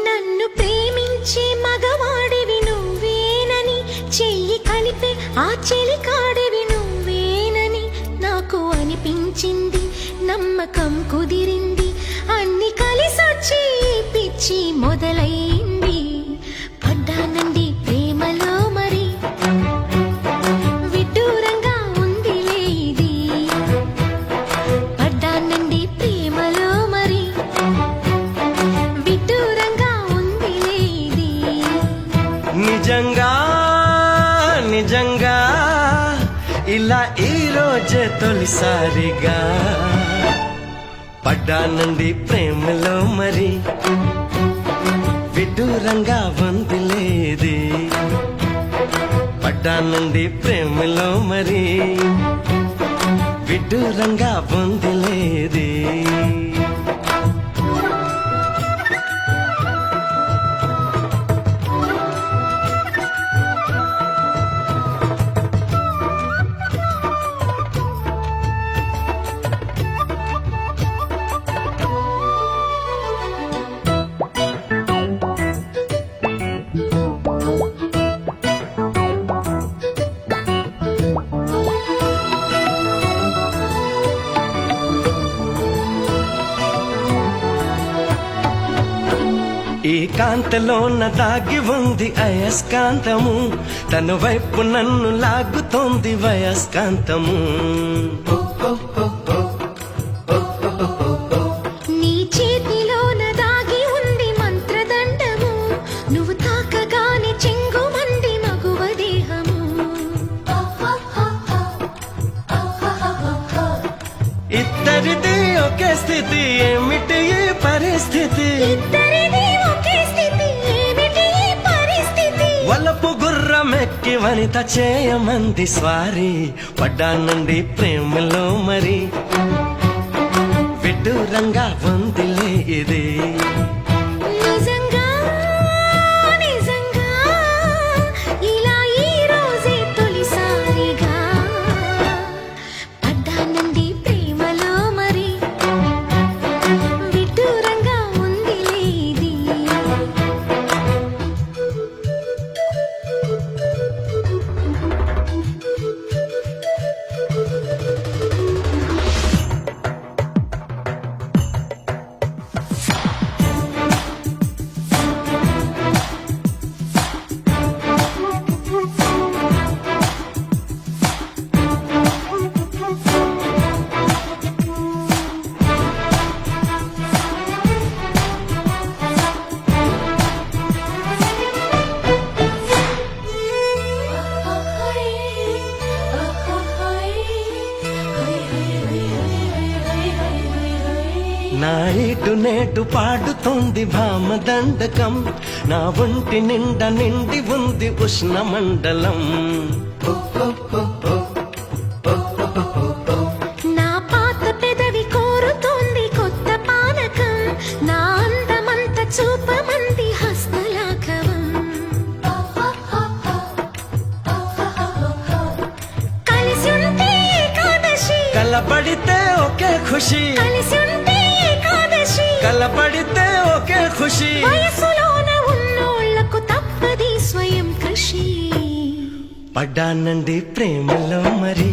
నన్ను ప్రేమించే మగవాడివి నువ్వేనని, చెయ్యి కలిపే ఆ చెలికాడివి నువ్వేనని నాకు అనిపించింది. నమ్మకం కుదిరింది, అన్ని కలిసొచ్చి పిచ్చి మొదలైంది. పడ్డానండి ప్రేమలో మరి, విడ్డూరంగా ఉందిలే ఇది. పడ్డానండి ప్రేమలో మరి, విడ్డూరంగా ఉందిలే ఇది. నిజంగా నిజంగా ఇలా ఈ రోజే తొలిసారిగా పడ్డానండి ప్రేమలో మరి, విడ్డూరంగా వందిలేది. పడ్డానండి ప్రేమలో మరి, విడ్డూరంగా వందిలేది. ఈ కాంతలోన దాగి ఉంది అయస్కాంతము, తన వైపు నన్ను లాగుతోంది వయస్కాంతము. నీ చేతిలోన దాగి ఉంది మంత్రదండము, నువ్వు తాకగానే చెంగుమంది మగువ దేహము. ఇద్దరిది ఒకే స్థితి, ఏమిటి ఈ పరిస్థితి? వలపు గుర్రమెక్కి వనిత చేయమంది స్వారీ. పడ్డానండి ప్రేమలో మరి, విడ్డూరంగా వందిలే ఇది. నిజంగా నిజంగా ఇలా ఈ రోజే తొలిసారిగా పడ్డానండి ప్రేమలో మరి, విడ్డూరంగా ఉందిలే ఇది. నా ఇటు నేటు పాడుతోంది భామదండకం, నా ఒంటి నిండా నిండి ఉంది ఉష్ణ మండలం. నా పాత పెదవి కోరుతోంది కొత్త పానకం, నా అందమంత చూపమంది హస్తలాఘవం. కలిసి ఉంటే ఏకాదశి, కలబడితే ఒకే ఖుషి. కలిసి ఉంటే ఏకాదశి, కలబడితే ఒకే ఖుషి. వయసులోన ఉన్నోళ్లకు తప్పది స్వయం కృషి. పడ్డానండి ప్రేమలో మరి,